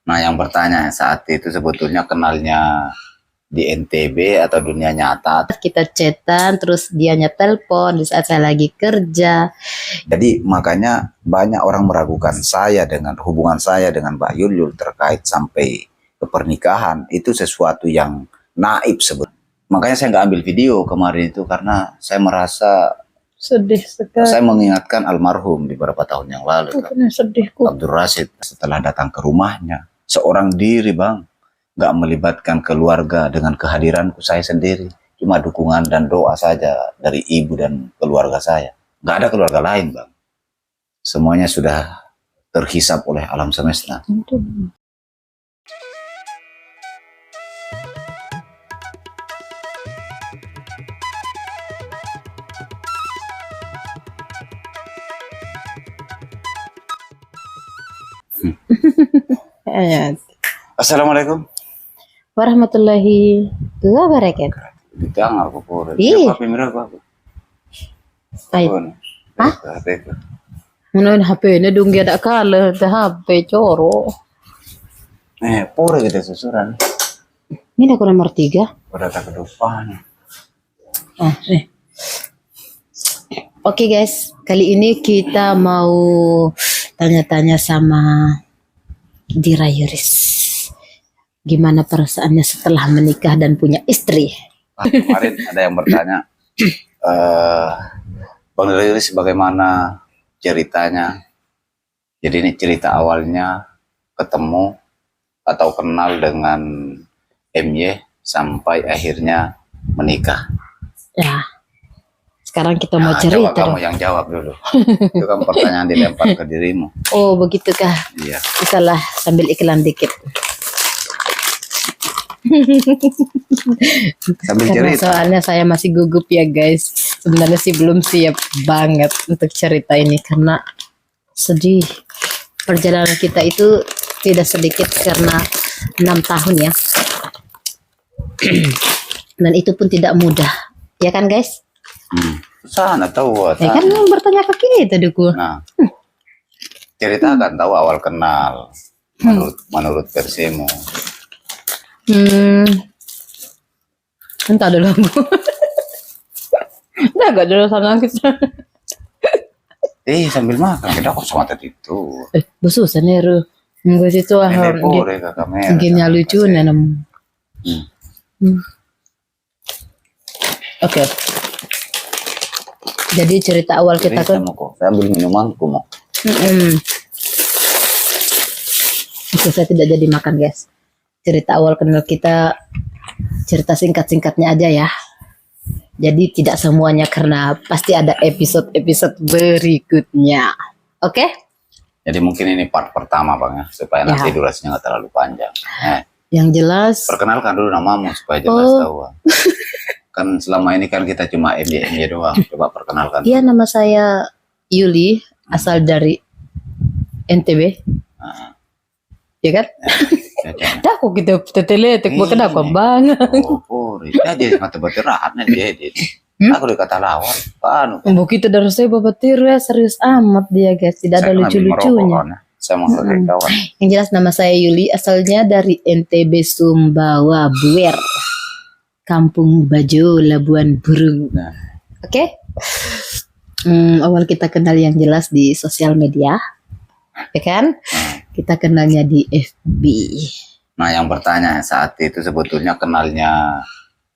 Nah, yang bertanya saat itu sebetulnya kenalnya di NTB atau dunia nyata. Kita chatan, terus dianya telepon di saat saya lagi kerja. Jadi makanya banyak orang meragukan saya dengan hubungan saya dengan Mbak Yul terkait sampai ke pernikahan. Itu sesuatu yang naif sebetulnya. Makanya saya nggak ambil video kemarin itu karena saya merasa Sedih sekali. saya mengingatkan almarhum di beberapa tahun yang lalu. Sedihku. Abdul Rashid setelah datang ke rumahnya, seorang diri bang, nggak melibatkan keluarga dengan kehadiranku saya sendiri. Cuma dukungan dan doa saja dari ibu dan keluarga saya. Nggak ada keluarga lain bang. Semuanya sudah terhisap oleh alam semesta. Assalamualaikum warahmatullahi wabarakatuh. Ditanggal aku pura. Ih. Apa mirip aku? Ay. Hah? Manoin HP ini dong ada kala teh HP coro. Pura kita susuran. Ini aku nomor 3. Udah tak ke depan. Nih. Oke guys, kali ini kita mau tanya-tanya sama Dira Yuris. Gimana perasaannya setelah menikah dan punya istri? Kemarin ada yang bertanya, Bang Dira Yuris bagaimana ceritanya? Jadi ini cerita awalnya ketemu atau kenal dengan MY sampai akhirnya menikah. Ya. Sekarang kita mau cerita. Coba kamu yang jawab dulu. Itu kan pertanyaan dilempar ke dirimu. Oh begitukah? Iya. Salah, sambil iklan dikit. Sambil Karena cerita. soalnya saya masih gugup ya guys. Sebenarnya sih belum siap banget untuk cerita ini karena sedih. Perjalanan kita itu tidak sedikit karena 6 tahun ya. Dan itu pun tidak mudah. Ya kan guys? Sana tahu. Ya kan bertanya ke kita duku. Nah, ceritakan tahu awal kenal menurut versimu. Entah dulu. Udah gak dulu sana kita. Sambil makan kita kok sama tadi itu. Bosan ya Ru. Nggak situ gini lucu nenam. Oke. Jadi cerita awal kita kan. Saya ambil minumanku mau. Oke, saya tidak jadi makan guys. Cerita awal kenal kita, cerita singkat-singkatnya aja ya. Jadi tidak semuanya karena pasti ada episode-episode berikutnya. Oke? Jadi mungkin ini part pertama bang ya, supaya nanti durasinya nggak terlalu panjang. Yang jelas. Perkenalkan dulu namamu supaya jelas tahu. Kan selama ini kan kita cuma MY doang. Coba perkenalkan. Iya, nama saya Yuli, asal dari NTB. Ya kan? Dah aku gitu teteletek bukan aku banget. Jadi mata beterahan dia. Aku dikata lawan. Begitu dari saya babatir ya serius amat dia guys, tidak ada lucu-lucunya. Saya mau kawan. Yang jelas nama saya Yuli, asalnya dari NTB Sumbawa Buer. Kampung Bajo, Labuan Burung. Oke? Awal kita kenal yang jelas di sosial media. Ya kan? Kita kenalnya di FB. Nah, yang bertanya saat itu sebetulnya kenalnya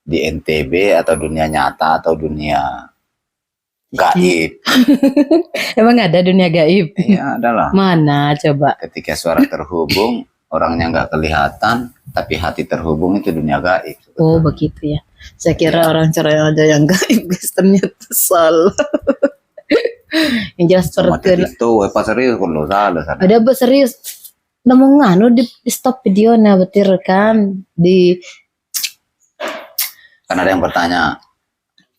di NTB atau dunia nyata atau dunia gaib? Emang ada dunia gaib? Iya, adalah. Mana coba? Ketika suara terhubung, orangnya nggak kelihatan, tapi hati terhubung itu dunia gaib. Sebetulnya. Oh, begitu ya. Saya kira orang cerai aja yang gaib, guys. Ternyata salah. Yang jelas itu apa serius kalau salah. Ada apa serius? Namun nganu di stop video nah betir kan di. Kan ada yang bertanya,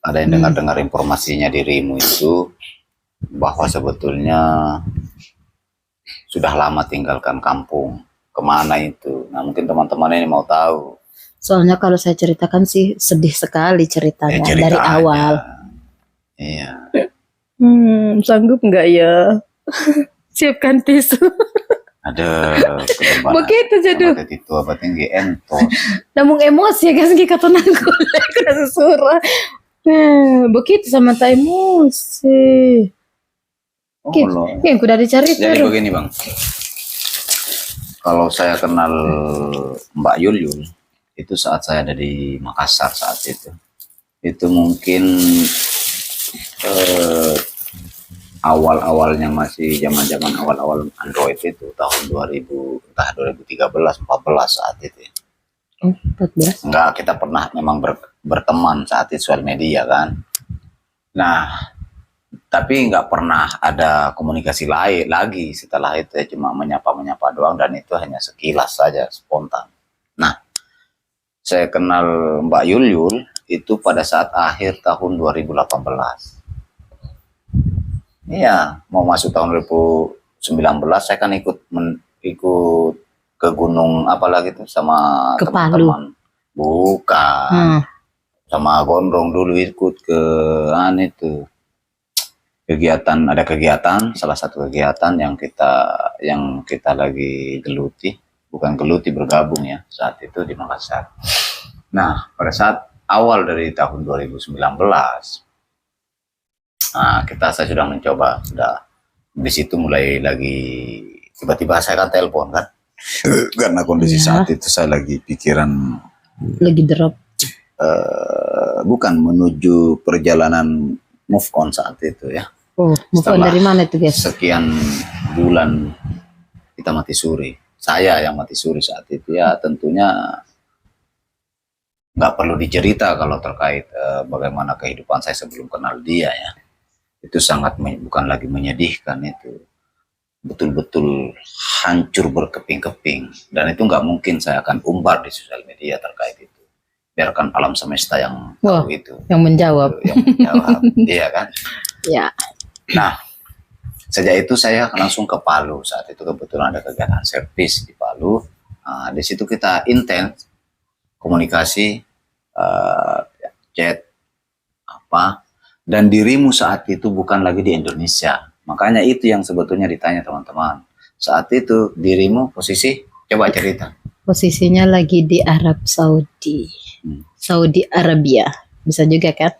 ada yang dengar informasinya dirimu itu bahwa sebetulnya sudah lama tinggalkan kampung. Kemana itu? Nah mungkin teman-teman ini mau tahu. Soalnya kalau saya ceritakan sih sedih sekali ceritanya dari awal. Iya. Sanggup nggak ya? Siapkan tisu. Ada kedepan. Begitu jadi. Itu apa tinggi entos. Namun emosi ya guys, kita nangkul kena susura. Begitu sama tak emosi. Oh, Yang udah dicari jadi terus. begini bang, kalau saya kenal Mbak Yul itu saat saya ada di Makassar saat itu mungkin awal-awalnya masih zaman-zaman awal-awal Android itu tahun 2000 entah 2013 14 saat itu ya. 14. Enggak, kita pernah memang berteman saat itu sosial media kan. Nah, tapi nggak pernah ada komunikasi lain lagi setelah itu ya, cuma menyapa-menyapa doang dan itu hanya sekilas saja spontan. Nah, saya kenal Mbak Yul itu pada saat akhir tahun 2018. Iya, mau masuk tahun 2019 saya kan ikut ke gunung apalagi tuh sama teman-teman. Bukan. Sama Gondrong dulu ikut ke itu kegiatan, salah satu kegiatan yang kita lagi bergabung ya saat itu di Makassar. Nah, pada saat awal dari tahun 2019 saya sudah mencoba, di situ mulai lagi tiba-tiba saya kan telepon kan karena kondisi saat itu saya lagi pikiran lagi drop, bukan menuju perjalanan move on saat itu ya. Move on dari mana itu guys? Sekian bulan kita mati suri, saya yang mati suri saat itu ya, tentunya nggak perlu dicerita kalau terkait bagaimana kehidupan saya sebelum kenal dia ya. Itu sangat bukan lagi menyedihkan, itu betul-betul hancur berkeping-keping, dan itu nggak mungkin saya akan umbar di sosial media terkait itu. Biarkan alam semesta yang tahu itu, yang menjawab. Iya kan ya. Nah, sejak itu saya langsung ke Palu. Saat itu kebetulan ada kegiatan servis di Palu. Di situ kita intens komunikasi, chat apa. Dan dirimu saat itu bukan lagi di Indonesia. Makanya itu yang sebetulnya ditanya teman-teman. Saat itu dirimu posisi, coba cerita. Posisinya lagi di Arab Saudi. Saudi Arabia. Bisa juga kan?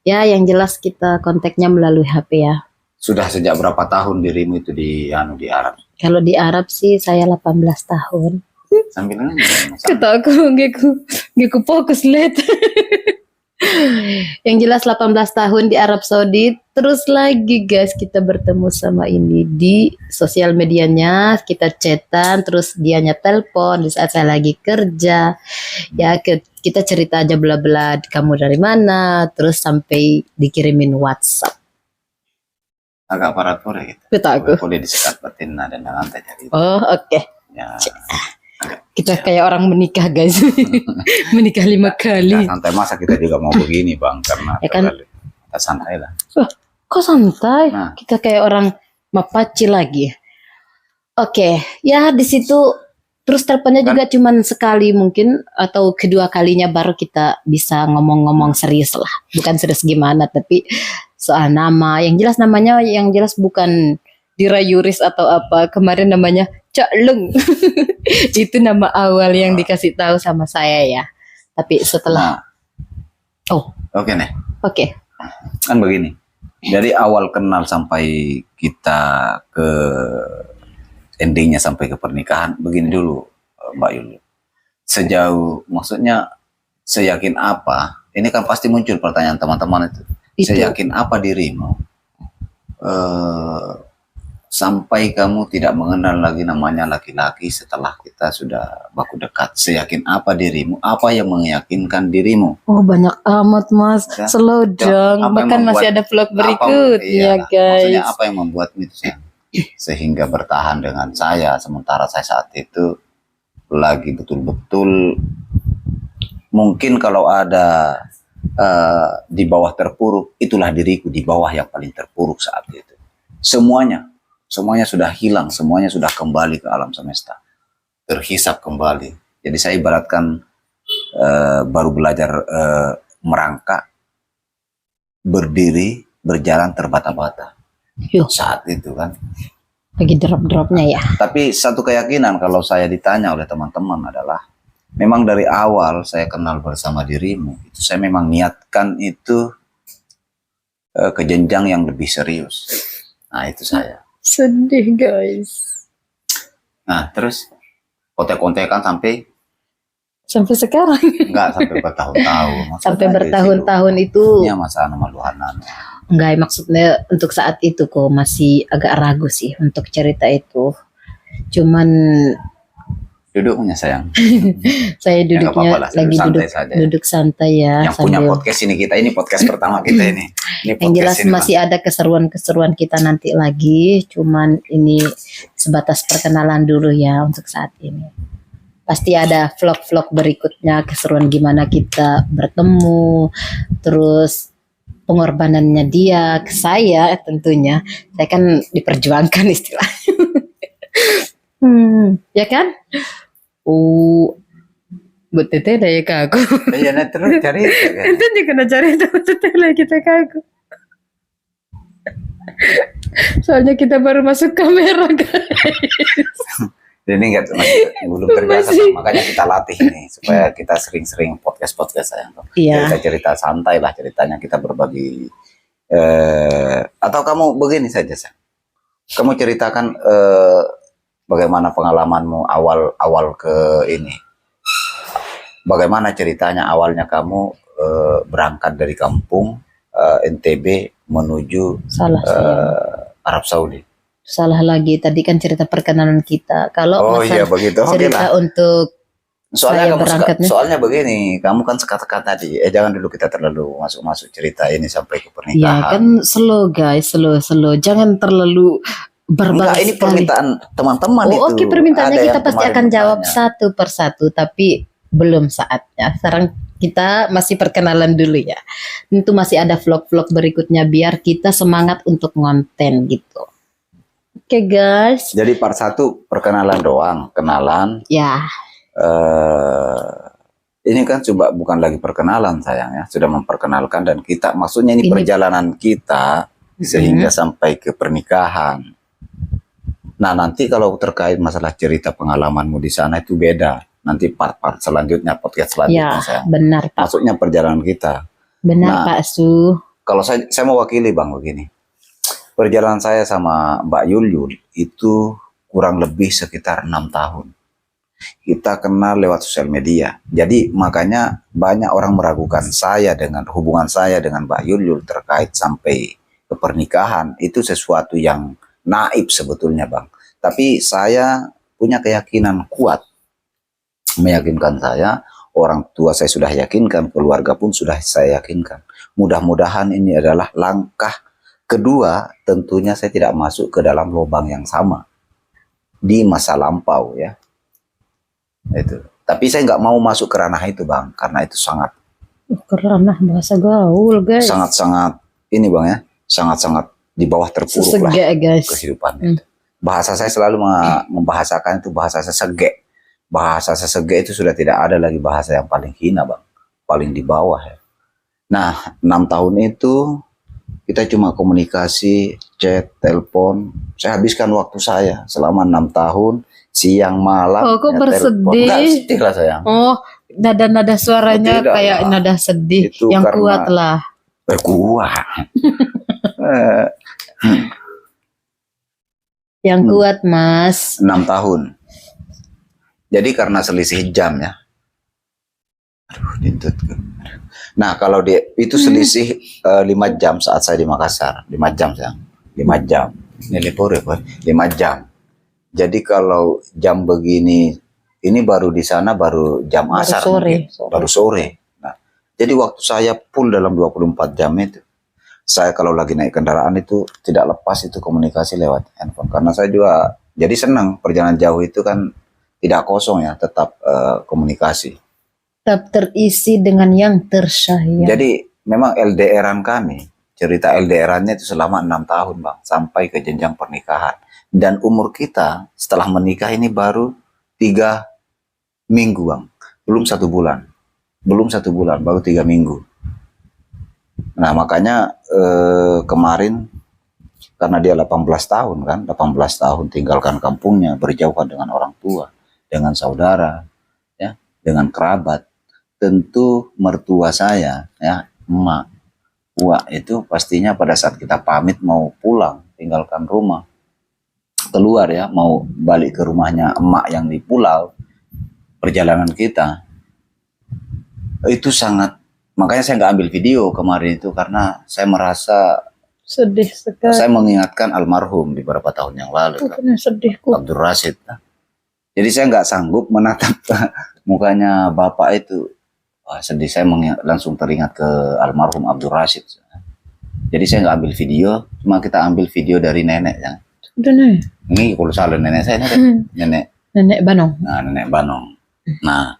Ya, yang jelas kita kontaknya melalui HP ya. Sudah sejak berapa tahun dirimu itu di Arab? Kalau di Arab sih saya 18 tahun. Sambil kita aku fokus lihat. Yang jelas 18 tahun di Arab Saudi. Terus lagi guys, kita bertemu sama ini di sosial medianya, kita chatan, terus dianya telepon di saat saya lagi kerja. Ya kita cerita aja bla bla, kamu dari mana, terus sampai dikirimin WhatsApp. Agak paratur ya gitu. Betul aku. Boleh disekat batin dan lantai jadi. Oh oke. Ya. Kita kayak orang menikah guys. Menikah 5 kali. Ya, santai, masa kita juga mau begini bang, karena ya kan? Kita santai lah. Kok santai? Nah. Kita kayak orang mapaci lagi. Oke, ya di situ terus teleponnya kan? Juga cuman sekali mungkin atau kedua kalinya baru kita bisa ngomong-ngomong serius lah. Bukan serius gimana, tapi soal nama. Yang jelas namanya, yang jelas bukan Dira Yuris atau apa. Kemarin namanya Cak Lung. Itu nama awal yang dikasih tahu sama saya ya. Tapi setelah Oke nih. Oke. Kan begini. Dari awal kenal sampai kita ke endingnya sampai ke pernikahan, begini dulu Mbak Yul. Sejauh, maksudnya seyakin apa? Ini kan pasti muncul pertanyaan teman-teman itu. Seyakin apa dirimu sampai kamu tidak mengenal lagi namanya laki-laki setelah kita sudah baku dekat? Seyakin apa dirimu? Apa yang meyakinkan dirimu? Oh banyak amat mas, ya? Slow down, bahkan masih ada vlog berikutnya guys. Maksudnya apa yang membuatmu itu sehingga bertahan dengan saya, sementara saya saat itu lagi betul-betul mungkin kalau ada di bawah terpuruk, itulah diriku di bawah yang paling terpuruk saat itu. Semuanya sudah hilang, semuanya sudah kembali ke alam semesta, terhisap kembali. Jadi saya ibaratkan baru belajar merangkak, berdiri, berjalan terbata-bata saat itu kan. Lagi drop-dropnya ya. Tapi satu keyakinan kalau saya ditanya oleh teman-teman adalah, memang dari awal saya kenal bersama dirimu, itu saya memang niatkan itu ke jenjang yang lebih serius. Nah itu saya. Sedih guys. Nah terus kontek-kontekan sampai Sekarang. enggak sampai bertahun-tahun. Sampai bertahun-tahun itu. Ini masa maluhanan. Enggak, maksudnya untuk saat itu kok masih agak ragu sih untuk cerita itu. Cuman duduknya sayang. saya duduknya lah, lagi duduk santai ya. Yang punya podcast ini podcast pertama kita ini. Yang jelas masih ada keseruan-keseruan kita nanti lagi. Cuman ini sebatas perkenalan dulu ya untuk saat ini. Pasti ada vlog-vlog berikutnya, keseruan gimana kita bertemu, terus pengorbanannya dia ke saya tentunya. Saya kan diperjuangkan istilahnya. Ya kan? Buat teteh ya kak aku. Iya, nah terus cari itu kan. Itu juga kena cari itu teteh kita kak aku. Soalnya kita baru masuk kamera guys. Jadi enggak belum terbiasa, makanya kita latih nih supaya kita sering-sering podcast sayang. Iya. Cerita santai lah ceritanya, kita berbagi. Atau kamu begini saja sayang. Kamu ceritakan bagaimana pengalamanmu awal ke ini. Bagaimana ceritanya awalnya kamu berangkat dari kampung NTB menuju Arab Saudi. Salah lagi, tadi kan cerita perkenalan kita. Kalau iya begitu. cerita untuk soalnya soalnya begini, kamu kan sekata-kata tadi, jangan dulu kita terlalu masuk cerita ini sampai ke pernikahan. Iya kan, slow guys, slow. Jangan terlalu barbar ini permintaan teman-teman itu. Oke, permintaannya kita pasti akan jawab satu persatu, tapi belum saatnya. Sekarang kita masih perkenalan dulu ya. Tentu masih ada vlog-vlog berikutnya biar kita semangat untuk ngonten gitu. Oke guys. Jadi part 1 perkenalan doang, kenalan. Ya. Ini kan coba bukan lagi perkenalan sayang ya, sudah memperkenalkan dan kita maksudnya ini perjalanan kita sehingga sampai ke pernikahan. Nah nanti kalau terkait masalah cerita pengalamanmu di sana itu beda. Nanti part-part selanjutnya, podcast selanjutnya sayang. Benar Pak. Maksudnya perjalanan kita. Benar Pak Su. Kalau saya mewakili Bang begini. Perjalanan saya sama Mbak Yulyul itu kurang lebih sekitar 6 tahun. Kita kenal lewat sosial media. Jadi makanya banyak orang meragukan hubungan saya dengan Mbak Yulyul terkait sampai ke pernikahan. Itu sesuatu yang naif sebetulnya Bang. Tapi saya punya keyakinan kuat. Meyakinkan saya, orang tua saya sudah yakinkan, keluarga pun sudah saya yakinkan. Mudah-mudahan ini adalah langkah kedua, tentunya saya tidak masuk ke dalam lubang yang sama di masa lampau ya. Itu. Tapi saya nggak mau masuk ke ranah itu Bang, karena itu sangat ranah bahasa gaul guys. Sangat-sangat ini Bang ya, sangat-sangat di bawah terpuruk lah guys. Kehidupan itu. Bahasa saya selalu membahasakan itu bahasa sesege. Bahasa sesege itu sudah tidak ada lagi bahasa yang paling hina Bang, paling di bawah ya. Nah 6 tahun itu kita cuma komunikasi, chat, telepon. Saya habiskan waktu saya selama 6 tahun, siang malam. Oh, kok bersedih? Enggak sedih lah sayang. Oh, nada suaranya kayak nada sedih. Itu yang kuat lah. Kuat. Yang kuat Mas. 6 tahun. Jadi karena selisih jam ya. Aduh, dintut. Nah kalau itu selisih 5 jam saat saya di Makassar, 5 jam sayang, 5 jam, ini libur ya 5 jam. Jadi kalau jam begini, ini baru di sana baru jam asar, baru sore. Nah, jadi waktu saya full dalam 24 jam itu, saya kalau lagi naik kendaraan itu tidak lepas itu komunikasi lewat handphone, karena saya juga jadi senang perjalanan jauh itu kan tidak kosong ya, tetap komunikasi. Tetap terisi dengan yang tersayang. Jadi memang LDRan kami, cerita LDRannya itu selama 6 tahun Bang, sampai ke jenjang pernikahan. Dan umur kita setelah menikah ini baru 3 minggu Bang, belum 1 bulan. Belum 1 bulan, baru 3 minggu. Nah makanya kemarin karena dia 18 tahun kan, 18 tahun tinggalkan kampungnya, berjauhan dengan orang tua, dengan saudara, ya, dengan kerabat. Tentu mertua saya, ya, emak, uak itu pastinya pada saat kita pamit mau pulang, tinggalkan rumah, keluar ya, mau balik ke rumahnya emak yang di pulau, perjalanan kita itu sangat, makanya saya nggak ambil video kemarin itu karena saya merasa Sedih sekali. saya mengingatkan almarhum di beberapa tahun yang lalu kan, Sedihku. Abdul Rashid. Jadi saya nggak sanggup menatap mukanya bapak itu. Wah, sedih, saya langsung teringat ke almarhum Abdul Rashid. Jadi saya nggak ambil video, cuma kita ambil video dari nenek ya. Udah nih. Ini kalau salah nenek saya nenek Nenek Banong. Nah, nenek Banong. Nah,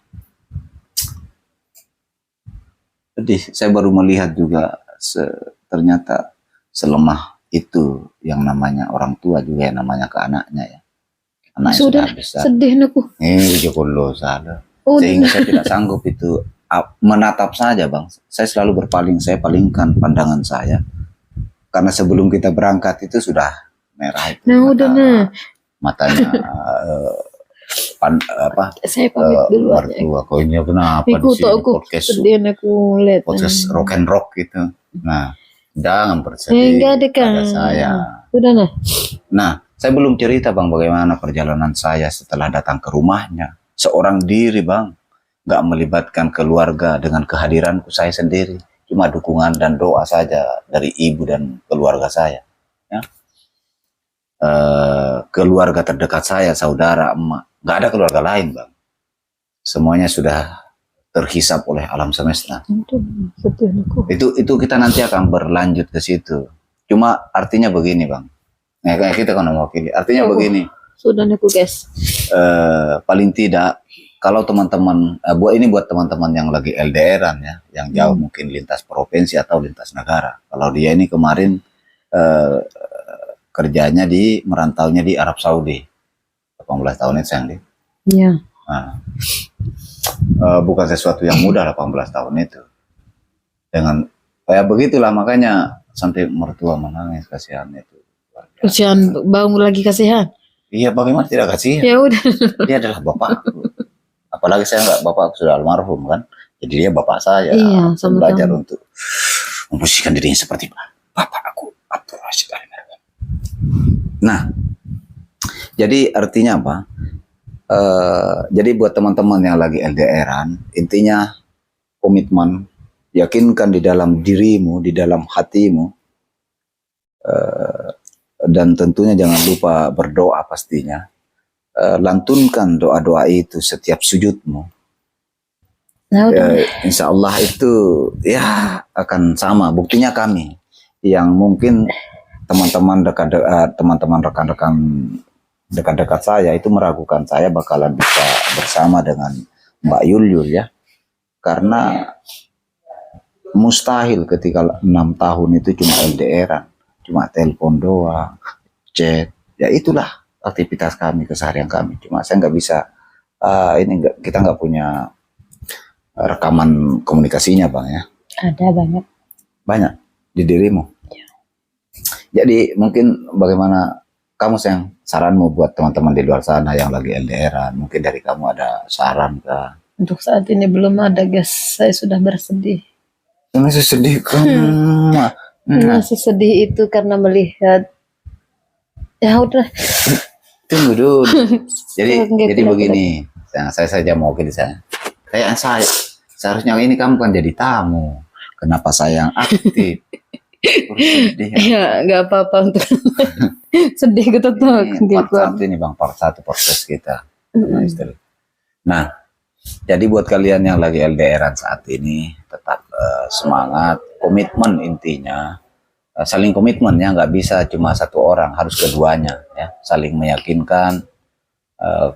sedih. Saya baru melihat juga ternyata selemah itu yang namanya orang tua juga yang namanya ke anaknya ya. Anaknya sudah besar. Sedih naku. Jokolo salah. Sehingga saya tidak sanggup itu menatap saja bang. Saya selalu saya palingkan pandangan saya. Karena sebelum kita berangkat itu sudah merah itu. Matanya saya pamit dulu mertua kok ini kenapa di sini podcast rock and rock gitu. Nah, jangan bersedih pada saya. Udah Nah, saya belum cerita bang bagaimana perjalanan saya setelah datang ke rumahnya. Seorang diri bang, nggak melibatkan keluarga dengan kehadiranku saya sendiri. Cuma dukungan dan doa saja dari ibu dan keluarga saya. Ya. Keluarga terdekat saya, saudara, emak. Nggak ada keluarga lain bang. Semuanya sudah terhisap oleh alam semesta. Itu kita nanti akan berlanjut ke situ. Cuma artinya begini bang. Nah, kayak kita kan mewakili. Artinya begini. Sudah aku guys. Paling tidak kalau teman-teman buat teman-teman yang lagi LDRan ya, yang jauh mungkin lintas provinsi atau lintas negara. Kalau dia ini kemarin kerjanya merantaunya di Arab Saudi. 18 tahun itu sayang. Iya. Nah, bukan sesuatu yang mudah 18 tahun itu. Dengan kayak begitulah makanya sampai mertua menangis kasihan itu. Kasihan bangun lagi kasihan. Iya, bagaimana tidak kasihan? Ya udah. Dia adalah bapakku. Apalagi saya nggak, bapak sudah almarhum kan. Jadi dia bapak saya. Iya, sama belajar untuk memposisikan dirinya seperti bapak aku, Abdul Rashid. Nah, jadi artinya apa? Jadi buat teman-teman yang lagi LDRan, intinya komitmen, yakinkan di dalam dirimu, di dalam hatimu, dan tentunya jangan lupa berdoa pastinya. Lantunkan doa-doa itu setiap sujudmu. Insya Allah itu ya akan sama. Buktinya kami yang mungkin teman-teman rekan-rekan dekat-dekat saya itu meragukan saya bakalan bisa bersama dengan Mbak Yul ya, karena mustahil ketika 6 tahun itu cuma LDRan, cuma telepon doang, chat, ya itulah aktivitas kami, keseharian kami. Cuma saya nggak bisa kita nggak punya rekaman komunikasinya bang ya. Ada banyak di dirimu ya. Jadi mungkin bagaimana kamu sayang, saranmu buat teman-teman di luar sana yang lagi LDRan, mungkin dari kamu ada saran kah? Untuk saat ini belum ada guys, saya sudah bersedih. Masih sedih kamu? Masih sedih itu karena melihat. Ya udah. Tunggu dulu. Jadi begini, saya saja mau di sana. Kayak saya seharusnya ini kamu kan jadi tamu. Kenapa saya yang aktif? Ya nggak apa-apa untuk sedih gitu tuh. Part 1 ini bang, part 1 podcast kita. Nah, jadi buat kalian yang lagi LDRan saat ini tetap semangat, komitmen intinya. Saling komitmen ya, nggak bisa cuma satu orang, harus keduanya ya, saling meyakinkan,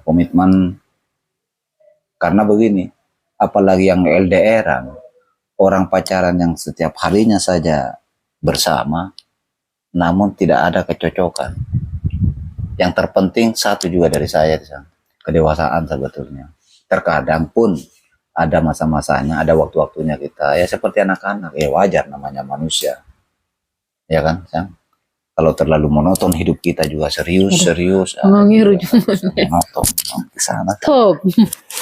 komitmen. Karena begini, apalagi yang LDRan, orang pacaran yang setiap harinya saja bersama, namun tidak ada kecocokan. Yang terpenting satu juga dari saya, kedewasaan sebetulnya. Terkadang pun ada masa-masanya, ada waktu-waktunya kita ya seperti anak-anak, ya wajar namanya manusia. Ya kan, sayang? Kalau terlalu monoton hidup kita juga serius. Ngiru Monoton. Tong ke sana, Top.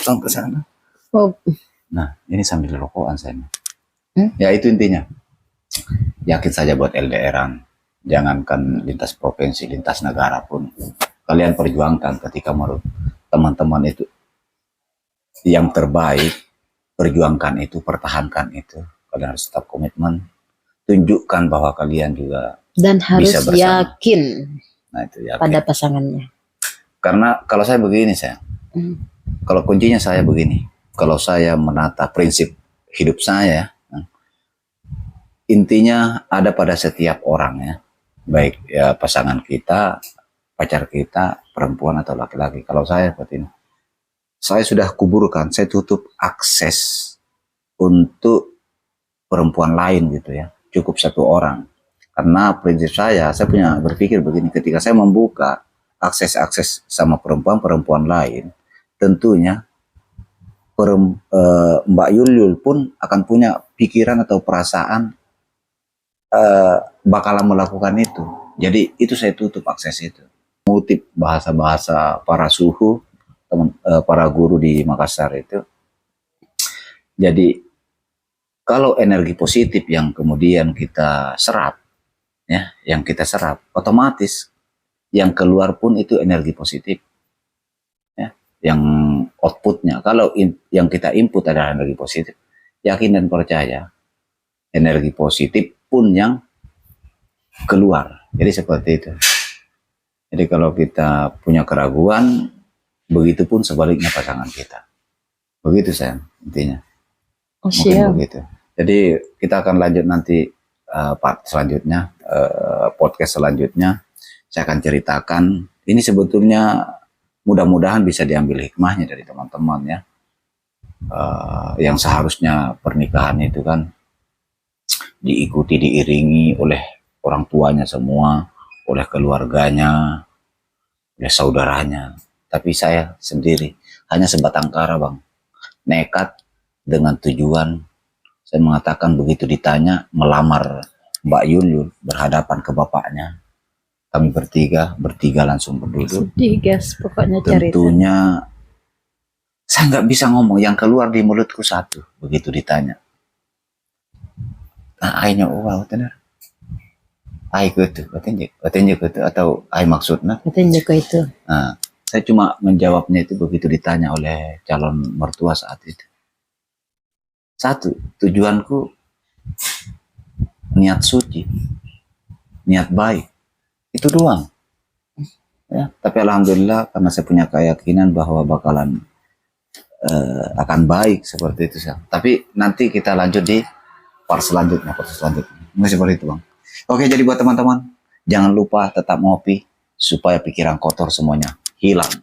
tong ke sana. Top. Nah, ini sambil rokokan saya. Hmm? Ya itu intinya. Yakin saja buat LDRan. Jangankan lintas provinsi, lintas negara pun. Kalian perjuangkan ketika menurut teman-teman itu yang terbaik. Perjuangkan itu, pertahankan itu. Kalian harus tetap komitmen. Tunjukkan bahwa kalian juga Dan harus bisa bersama. yakin Nah itu yakin. pada pasangannya. Karena kalau saya begini saya, kalau kuncinya saya begini, kalau saya menata prinsip hidup saya, intinya ada pada setiap orang ya, baik ya pasangan kita, pacar kita, perempuan atau laki-laki. Kalau saya seperti ini, saya sudah kuburkan, saya tutup akses untuk perempuan lain gitu ya, cukup satu orang. Karena prinsip saya punya berpikir begini, ketika saya membuka akses-akses sama perempuan lain, tentunya Mbak Yul pun akan punya pikiran atau perasaan bakalan melakukan itu. Jadi itu saya tutup akses itu. Mengutip bahasa-bahasa para suhu, para guru di Makassar itu. Jadi kalau energi positif yang kemudian kita serap, ya, yang kita serap, otomatis yang keluar pun itu energi positif, ya, yang outputnya. Kalau yang kita input adalah energi positif, yakin dan percaya, energi positif pun yang keluar. Jadi seperti itu. Jadi kalau kita punya keraguan, begitu pun sebaliknya pasangan kita. Begitu saya intinya. Oh, Mungkin siap. begitu. Jadi kita akan lanjut nanti part selanjutnya, podcast selanjutnya. Saya akan ceritakan, ini sebetulnya mudah-mudahan bisa diambil hikmahnya dari teman-teman ya. Yang seharusnya pernikahan itu kan diikuti, diiringi oleh orang tuanya semua, oleh keluarganya, oleh saudaranya. Tapi saya sendiri hanya sebatang kara bang, nekat dengan tujuan. Saya mengatakan begitu ditanya melamar Mbak Yul berhadapan ke bapaknya. Kami bertiga langsung berduduk. Sedih guys, pokoknya cerita. Tentunya saya nggak bisa ngomong, yang keluar di mulutku satu begitu ditanya. Nah, ayo wow benar. Ai gitu, katanya gitu atau ai maksudnya. Katanya kok itu. Nah, saya cuma menjawabnya itu begitu ditanya oleh calon mertua saat itu. Satu, tujuanku niat suci, niat baik, itu doang. Ya, tapi alhamdulillah karena saya punya keyakinan bahwa bakalan akan baik seperti itu. Tapi nanti kita lanjut di part selanjutnya. Nggak seperti itu bang. Oke, jadi buat teman-teman, jangan lupa tetap ngopi supaya pikiran kotor semuanya hilang.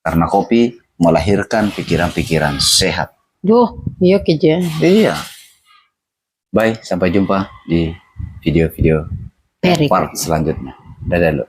Karena kopi melahirkan pikiran-pikiran sehat. Duh, iya keja. Iya. Bye, sampai jumpa di video-video part selanjutnya. Dadah lo.